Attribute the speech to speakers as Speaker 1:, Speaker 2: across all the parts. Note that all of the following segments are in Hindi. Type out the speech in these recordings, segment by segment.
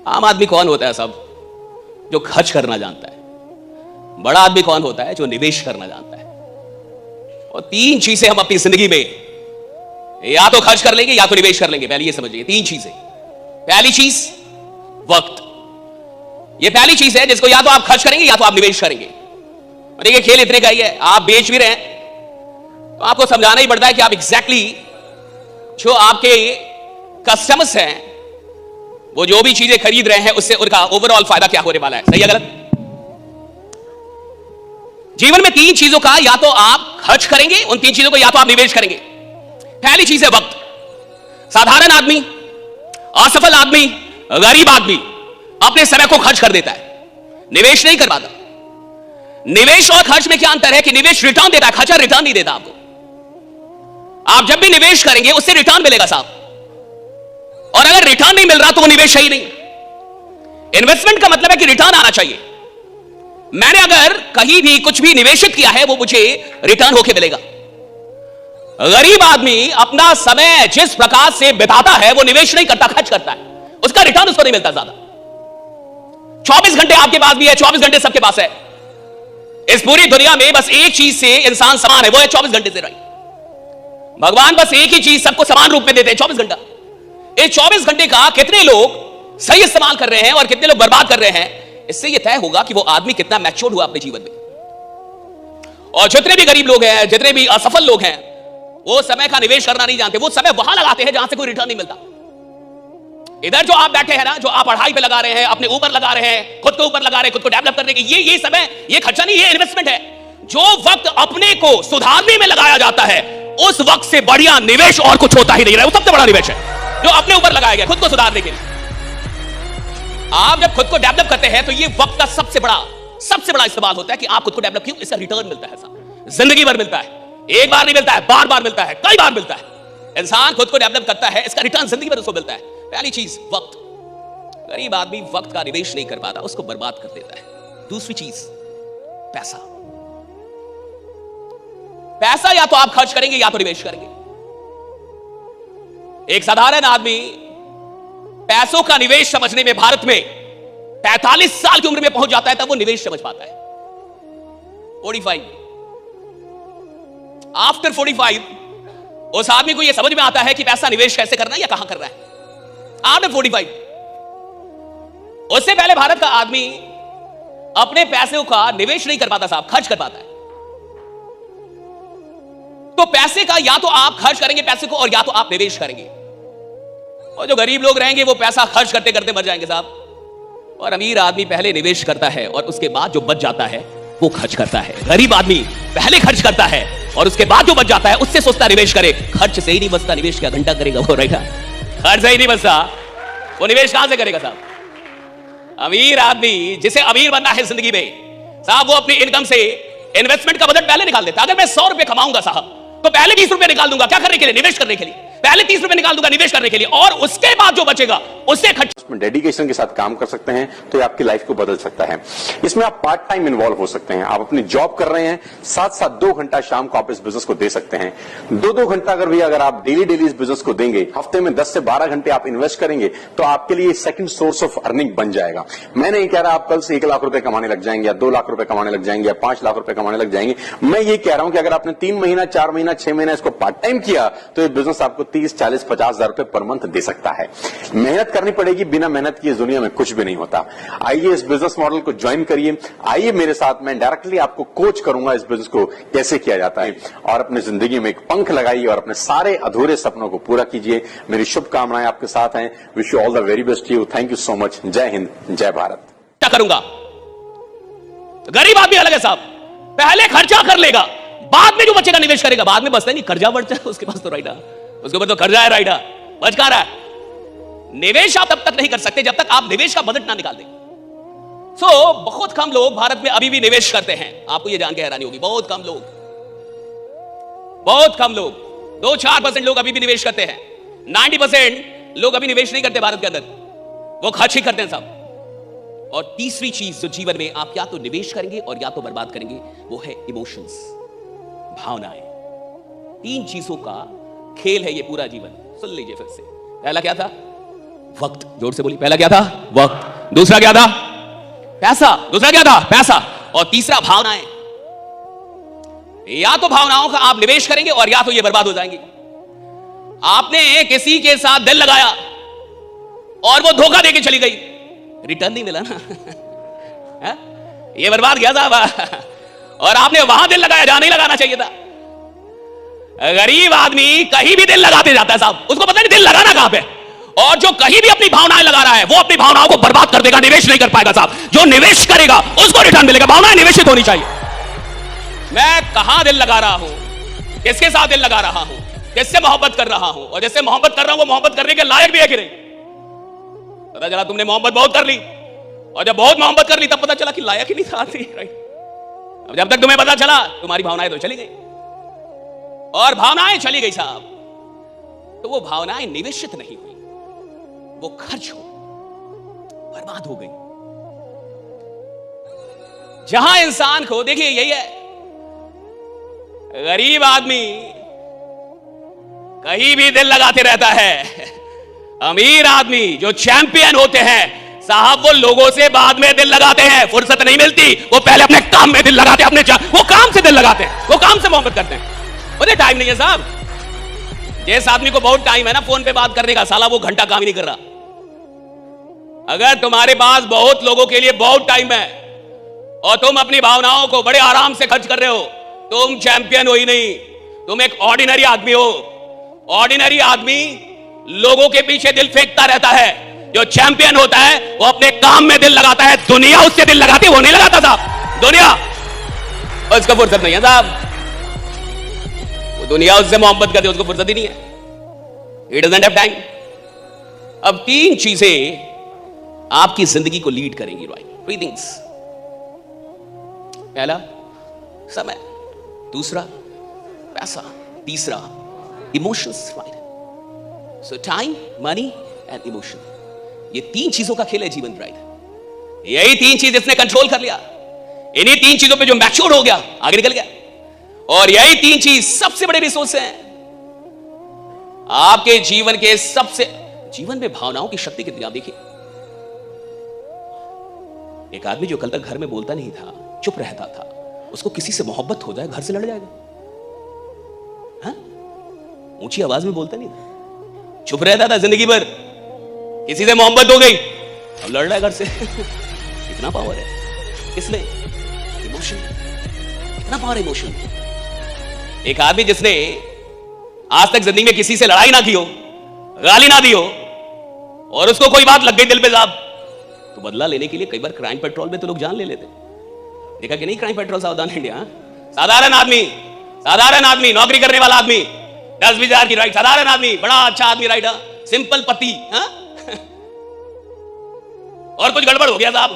Speaker 1: आम आदमी कौन होता है साहब? जो खर्च करना जानता है। बड़ा आदमी कौन होता है? जो निवेश करना जानता है। और तीन चीजें हम अपनी जिंदगी में या तो खर्च कर लेंगे या तो निवेश कर लेंगे। पहले ये समझिए, तीन चीजें। पहली चीज वक्त। ये पहली चीज है जिसको या तो आप खर्च करेंगे या तो आप निवेश करेंगे। देखिए खेल इतने का ही है, आप बेच भी रहे हैं तो आपको समझाना ही पड़ता है कि आप एग्जैक्टली जो आपके कस्टमर्स हैं वो जो भी चीजें खरीद रहे हैं उससे उनका ओवरऑल फायदा क्या होने वाला है। सही है गलत? जीवन में तीन चीजों का या तो आप खर्च करेंगे, उन तीन चीजों को या तो आप निवेश करेंगे। पहली चीज है वक्त। साधारण आदमी, असफल आदमी, गरीब आदमी अपने समय को खर्च कर देता है, निवेश नहीं कर पाता। निवेश और खर्च में क्या अंतर है कि निवेश रिटर्न देता है, खर्चा रिटर्न नहीं देता आपको। आप जब भी निवेश करेंगे उससे रिटर्न मिलेगा साहब, और अगर रिटर्न नहीं मिल रहा तो वो निवेश है ही नहीं। इन्वेस्टमेंट का मतलब है कि रिटर्न आना चाहिए। मैंने अगर कहीं भी कुछ भी निवेशित किया है वो मुझे रिटर्न होके मिलेगा। गरीब आदमी अपना समय जिस प्रकार से बिताता है वो निवेश नहीं करता, खर्च करता है, उसका रिटर्न उसको नहीं मिलता ज्यादा। 24 घंटे आपके पास भी है, 24 घंटे सबके पास है। इस पूरी दुनिया में बस एक चीज से इंसान समान है, वो है 24 घंटे से। राइट? भगवान बस एक ही चीज सबको समान रूप में देते हैं, 24 घंटा। इस 24 घंटे का कितने लोग सही इस्तेमाल कर रहे हैं और कितने लोग बर्बाद कर रहे हैं, इससे यह तय होगा कि वो आदमी कितना मैच्योर हुआ अपने जीवन में। और जितने भी गरीब लोग हैं, जितने भी असफल लोग हैं, वो समय का निवेश करना नहीं जानते। वो समय वहां लगाते हैं जहां से कोई रिटर्न नहीं मिलता। इधर जो आप बैठे हैं ना, जो आप पढ़ाई पे लगा रहे हैं, अपने ऊपर लगा रहे हैं, खुद के ऊपर लगा रहे हैं, खुद को डेवलप करने के, ये समय, ये खर्चा नहीं, ये इन्वेस्टमेंट है। जो वक्त अपने को सुधारने में लगाया जाता है उस वक्त से बढ़िया निवेश और कुछ होता ही नहीं रहा। वो सबसे बड़ा निवेश है जो अपने ऊपर लगाया गया खुद को सुधारने के लिए। आप जब खुद को डेवलप करते हैं तो ये वक्त का सबसे बड़ा इस्तेमाल होता है कि आप खुद को डेवलप क्यों, इसका रिटर्न मिलता है साहब, जिंदगी भर मिलता है। एक बार नहीं मिलता है, बार बार मिलता है, कई बार मिलता है। इंसान खुद को डेवलप करता है, इसका रिटर्न जिंदगी भर उसको मिलता है। पहली चीज वक्त। गरीब आदमी वक्त का निवेश नहीं कर पाता, उसको बर्बाद कर देता है। दूसरी चीज पैसा। पैसा या तो आप खर्च करेंगे या तो निवेश करेंगे। एक साधारण आदमी पैसों का निवेश समझने में भारत में 45 साल की उम्र में पहुंच जाता है, तब वो निवेश समझ पाता है। 45 आफ्टर 45 उस आदमी को यह समझ में आता है कि पैसा निवेश कैसे करना है या कहां करना है। आफ्टर 45। उससे पहले भारत का आदमी अपने पैसों का निवेश नहीं कर पाता साहब, खर्च कर पाता है। तो पैसे का या तो आप खर्च करेंगे पैसे को, और या तो आप निवेश करेंगे। और जो गरीब लोग रहेंगे वो पैसा खर्च करते करते मर जाएंगे साहब। और अमीर आदमी पहले निवेश करता है और उसके बाद जो बच जाता है वो खर्च करता है। गरीब आदमी पहले खर्च करता है और उसके बाद जो बच जाता है उससे सोचता निवेश करे। खर्च से ही नहीं बचता, निवेश क्या घंटा करेगा वो रहेगा। खर्च से ही नहीं बचता, वो निवेश कहां से करेगा साहब। अमीर आदमी, जिसे अमीर बनना है जिंदगी में साहब, वो अपनी इनकम से इन्वेस्टमेंट का बजट पहले निकाल देता। अगर मैं 100 रुपए कमाऊंगा साहब तो पहले 20 रुपए निकाल दूंगा, क्या करने के लिए, निवेश करने के लिए। पहले 30 रुपए निकाल दूंगा निवेश करने के लिए, और उसके बाद जो बचेगा उससे खर्च।
Speaker 2: डेडिकेशन के साथ काम कर सकते हैं तो ये आपकी लाइफ को बदल सकता है। इसमें आप पार्ट टाइम इन्वॉल्व हो सकते हैं। आप अपनी जॉब कर रहे हैं, साथ साथ 2 घंटा शाम को आप इस बिजनेस को दे सकते हैं। 2-2 घंटा अगर आप डेली इस बिजनेस को देंगे, हफ्ते में 10 से 12 घंटे आप इन्वेस्ट करेंगे तो आपके लिए सेकंड सोर्स ऑफ अर्निंग बन जाएगा। मैं नहीं कह रहा आप कल से 1 लाख रुपए कमाने लग जाएंगे, या 2 लाख रुपए कमाने लग जाएंगे, या 5 लाख रुपए कमाने लग जाएंगे। मैं ये कह रहा हूं कि अगर आपने 3 महीना, 4 महीना, 6 महीना इसको पार्ट टाइम किया तो ये बिजनेस आपको 30, 40, 50 हजार रुपए पर मंथ दे सकता है। मेहनत करनी पड़ेगी, बिना मेहनत की इस दुनिया में कुछ भी नहीं होता। आइए इस बिजनेस मॉडल को ज्वाइन करिए, आइए मेरे साथ, मैं डायरेक्टली आपको कोच करूंगा इस बिजनेस को कैसे किया जाता है, और अपनी जिंदगी में एक पंख लगाइए और अपने सारे अधूरे सपनों को पूरा कीजिए। मेरी शुभकामनाएं आपके साथ हैं। Wish you all the very best you. Thank you so much. जय हिंद, जय भारत।
Speaker 1: क्या करूंगा? गरीब आदमी अलग है साहब, पहले खर्चा कर लेगा, बाद में जो बचेगा निवेश करेगा। बाद में बचता नहीं, कर्जा बढ़ जाए उसके पास तो राइडा, उसके ऊपर तो कर्जा है, राइडा बच का रहा है। निवेश आप तब तक नहीं कर सकते जब तक आप निवेश का बजट ना निकाल दें। बहुत कम लोग भारत में अभी भी निवेश करते हैं। आपको यह जान के हैरानी होगी, बहुत कम लोग 2-4% लोग अभी भी निवेश करते हैं। 90% लोग अभी निवेश नहीं करते भारत के अंदर, वो खर्च ही करते हैं सब। और तीसरी चीज जो जीवन में आप या तो निवेश करेंगे और या तो बर्बाद करेंगे, वो है इमोशंस, भावनाएं। 3 चीजों का खेल है ये पूरा जीवन। सुन लीजिए फिर से। पहला क्या था? वक्त। जोर से बोली, पहला क्या था? वक्त। दूसरा क्या था? पैसा। दूसरा क्या था? पैसा। और तीसरा भावनाएं। या तो भावनाओं का आप निवेश करेंगे और या तो ये बर्बाद हो जाएंगी। आपने किसी के साथ दिल लगाया और वो धोखा देके चली गई, रिटर्न नहीं मिला ना है? ये बर्बाद गया साहब। और आपने वहां दिल लगाया जहां नहीं लगाना चाहिए था। गरीब आदमी कहीं भी दिल लगाते जाता है साहब, उसको पता नहीं दिल लगाना कहां पे। और जो कहीं भी अपनी भावनाएं लगा रहा है वो अपनी भावनाओं को बर्बाद कर देगा, निवेश नहीं कर पाएगा साहब। जो निवेश करेगा उसको रिटर्न मिलेगा। भावनाएं निवेशित होनी चाहिए। मैं कहां दिल लगा रहा हूं, किसके साथ दिल लगा रहा हूं, किससे मोहब्बत कर रहा हूं, और जिससे मोहब्बत कर रहा हूं वो मोहब्बत करने के लायक भी है कि नहीं। पता चला तुमने मोहब्बत बहुत कर ली, और जब बहुत मोहब्बत कर ली तब पता चला कि लायक ही नहीं था। राइट। अब जब तक तुम्हें पता चला तुम्हारी भावनाएं तो चली गई, और भावनाएं चली गई साहब, तो वो भावनाएं निवेशित नहीं हुई, वो खर्च हो, बर्बाद हो गई। जहां इंसान को, देखिए यही है, गरीब आदमी कहीं भी दिल लगाते रहता है। अमीर आदमी जो चैंपियन होते हैं साहब, वो लोगों से बाद में दिल लगाते हैं, फुर्सत नहीं मिलती, वो पहले अपने काम में दिल लगाते हैं, वो काम से दिल लगाते हैं, वो काम से मोहब्बत करते हैं। मुझे टाइम नहीं है साहब। जिस आदमी को बहुत टाइम है ना फोन पे बात करने का, साला वो घंटा काम ही नहीं कर रहा। अगर तुम्हारे पास बहुत लोगों के लिए बहुत टाइम है और तुम अपनी भावनाओं को बड़े आराम से खर्च कर रहे हो, तुम चैंपियन हो ही नहीं, तुम एक ऑर्डिनरी आदमी हो। ऑर्डिनरी आदमी लोगों के पीछे दिल फेंकता रहता है, जो चैंपियन होता है वो अपने काम में दिल लगाता है। दुनिया उससे दिल लगाती है, वो नहीं लगाता साहब। दुनिया उसको फुर्सत नहीं है साहब, वो दुनिया उससे मोहब्बत करती है, उसको फुर्सत ही नहीं है। It doesn't have time. अब तीन चीजें आपकी जिंदगी को लीड करेंगी, राइट? Three things. पहला समय, दूसरा पैसा, तीसरा emotions, right? So time, money and emotion, ये तीन चीजों का खेल है जीवन, राइट? यही तीन चीज इसने कंट्रोल कर लिया, इन्हीं तीन चीजों पे जो मैच्योर हो गया आगे निकल गया। और यही तीन चीज सबसे बड़े रिसोर्स हैं आपके जीवन के। सबसे जीवन में भावनाओं की शक्ति कितनी, आप देखिए। एक आदमी जो कल तक घर में बोलता नहीं था, चुप रहता था, उसको किसी से मोहब्बत हो जाए घर से लड़ जाएगा। हाँ? ऊंची आवाज में बोलता नहीं था, चुप रहता था जिंदगी भर, किसी से मोहब्बत हो गई अब लड़ रहा है घर से। कितना पावर है इसमें, इमोशन, कितना पावर है इमोशन। एक आदमी जिसने आज तक जिंदगी में किसी से लड़ाई ना की हो, गाली ना दी हो, और उसको कोई बात लग गई दिल पे साहब, तो बदला लेने के लिए कई बार क्राइम पेट्रोल में तो लोग जान ले लेते। देखा कि नहीं क्राइम पेट्रोल सावधान इंडिया? साधारण आदमी, नौकरी करने वाला आदमी, 10-20 हजार की राइट, साधारण आदमी, बड़ा अच्छा आदमी, राइट, सिंपल पति, और कुछ गड़बड़ हो गया साहब,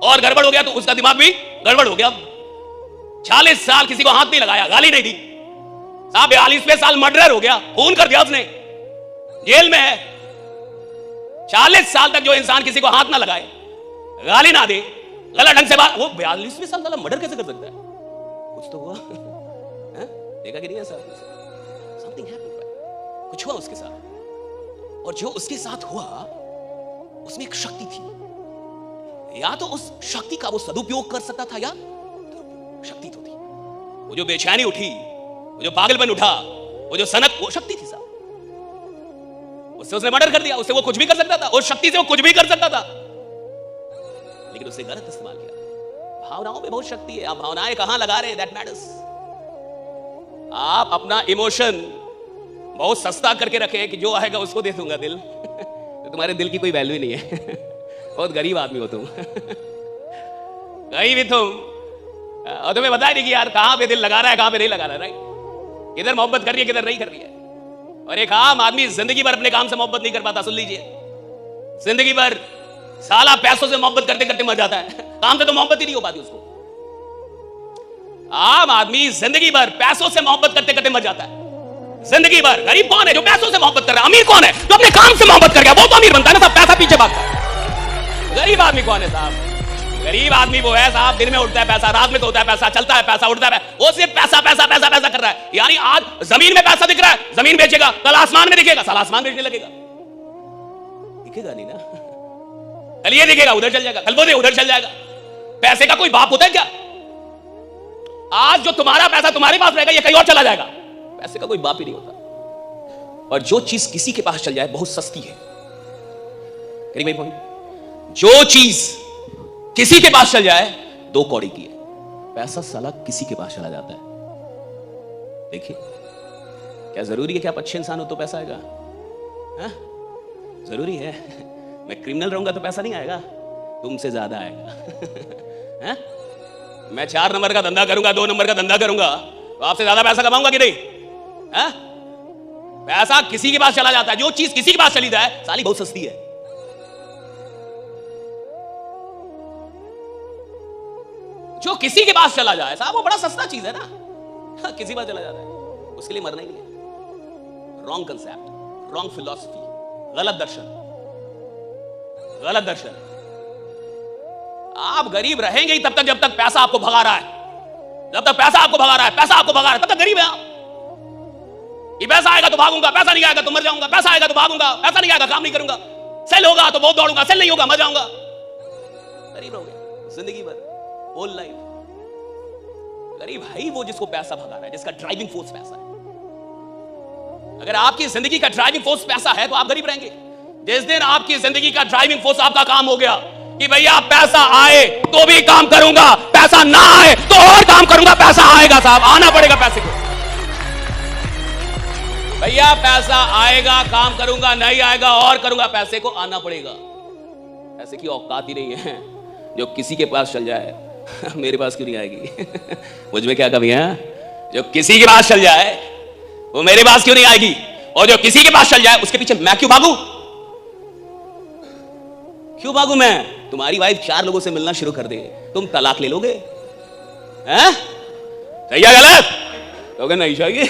Speaker 1: और गड़बड़ हो गया तो उसका दिमाग भी गड़बड़ हो गया। 40 साल किसी को हाथ नहीं लगाया, गाली नहीं दी साहब, 42वें साल मर्डर हो गया, खून कर दिया उसने, जेल में है। 40 साल तक जो इंसान किसी को हाथ ना लगाए, गाली ना दे, गलत ढंग से बात, वो 42वें साल साला मर्डर कैसे कर सकता है? कुछ तो हुआ। देखा कि नहीं है सर? समथिंग हैपेंड, कुछ हुआ उसके साथ, और जो उसके साथ हुआ उसमें एक शक्ति थी। या तो उस शक्ति का वो सदुपयोग कर सकता था, या शक्ति तो थी। वो जो बेचैनी उठी, वो जो पागलपन उठा, वो जो सनक, वो शक्ति थी साहब। उससे उसने मर्डर कर दिया, उससे वो कुछ भी कर सकता था, उस शक्ति से वो कुछ भी कर सकता था, लेकिन उसने गलत इस्तेमाल किया। भावनाओं में बहुत शक्ति है, आप भावनाएं कहां लगा रहे हैं, दैट मैटर्स। आप अपना इमोशन बहुत सस्ता करके रखे कि जो आएगा उसको दे दूंगा दिल, तो तुम्हारे दिल की कोई वैल्यू ही नहीं है। बहुत गरीब आदमी हो तुम। कहीं भी तुम, और तुम्हें बताया नहीं कि यार कहां पे दिल लगा रहा है, कहां पे नहीं लगा रहा है, राइट? किधर मोहब्बत कर रही है, किधर नहीं कर रही है। और एक आम आदमी जिंदगी भर अपने काम से मोहब्बत नहीं कर पाता, सुन लीजिए, जिंदगी भर साला पैसों से मोहब्बत करते करते मर जाता है, काम से तो मोहब्बत ही नहीं हो पाती उसको। आम आदमी जिंदगी भर पैसों से मोहब्बत करते करते मर जाता है, जिंदगी भर। गरीब कौन है जो पैसों से मोहब्बत कर रहा है? अमीर कौन है जो अपने काम से मोहब्बत कर गया? वो तो अमीर बनता है ना साहब, पैसा पीछे भागता है। गरीब आदमी कौन है साहब? गरीब आदमी वो है साहब, दिन में उठता है पैसा, रात में तो होता है पैसा, चलता है पैसा, उठता है, वो सिर्फ पैसा पैसा पैसा पैसा कर रहा है। यानी आज जमीन में पैसा दिख रहा है, जमीन बेचेगा, कल आसमान में दिखेगा, साला आसमान बेचने लगेगा। दिखेगा नहीं ना। कल ये दिखेगा उधर चल जाएगा, कल वो उधर चल जाएगा। पैसे का कोई बाप होता है क्या? आज जो तुम्हारा पैसा तुम्हारे पास रहेगा, ये कहीं और चला जाएगा। पैसे का कोई बाप ही नहीं होता। और जो चीज किसी के पास चल जाए बहुत सस्ती है। भाई पॉइंट, जो चीज किसी के पास चल जाए 2 कौड़ी की है। पैसा साला किसी के पास चला जाता है। देखिए, क्या जरूरी है कि आप अच्छे इंसान हो तो पैसा आएगा? हा? जरूरी है? मैं क्रिमिनल रहूंगा तो पैसा नहीं आएगा? तुमसे ज्यादा आएगा। हा? मैं 4 नंबर का धंधा करूंगा, 2 नंबर का धंधा करूंगा, तो आपसे ज्यादा पैसा कमाऊंगा कि नहीं? हा? पैसा किसी के पास चला जाता है। जो चीज किसी के पास चली जाए साली बहुत सस्ती है। जो किसी के पास चला जाए साहब वो बड़ा सस्ता चीज है ना। हाँ, किसी के पास चला जाता है, उसके लिए मरना ही नहीं है। रॉन्ग कंसेप्ट, रॉन्ग फिलॉसफी, गलत दर्शन, गलत दर्शन। आप गरीब रहेंगे ही तब तक जब तक पैसा आपको भगा रहा है। जब तक पैसा आपको भगा रहा है, पैसा आपको भगा रहा है, तब तक गरीब है आप। ये पैसा आएगा तो भागूंगा, पैसा नहीं आएगा तो मर जाऊंगा, पैसा आएगा तो भागूंगा, पैसा नहीं आएगा काम नहीं करूंगा, सेल होगा तो बहुत दौड़ूंगा, सेल नहीं होगा मर जाऊंगा। गरीब हो गए जिंदगी भर, होल लाइफ। गरीब है ही वो जिसको पैसा भगा रहा है, जिसका ड्राइविंग फोर्स पैसा है। अगर आपकी जिंदगी का ड्राइविंग फोर्स पैसा है तो आप गरीब रहेंगे। जिस दिन आपकी जिंदगी का ड्राइविंग फोर्स आपका काम हो गया कि भैया पैसा आए तो भी काम करूंगा, पैसा ना आए तो और काम करूंगा, पैसा आएगा साहब, आना पड़ेगा पैसे को। भैया पैसा आएगा काम करूंगा, नहीं आएगा और करूंगा, पैसे को आना पड़ेगा। पैसे की औकात ही नहीं है। जो किसी के पास चल जाए मेरे पास क्यों नहीं आएगी? मुझ में क्या कमी है? जो किसी के पास चल जाए वो मेरे पास क्यों नहीं आएगी? और जो किसी के पास चल जाए उसके पीछे मैं क्यों भागूं? क्यों भागूं मैं? तुम्हारी वाइफ 4 लोगों से मिलना शुरू कर दे, तुम तलाक ले लोगे? हैं? सही है गलत? लोगे नहीं चाहिए।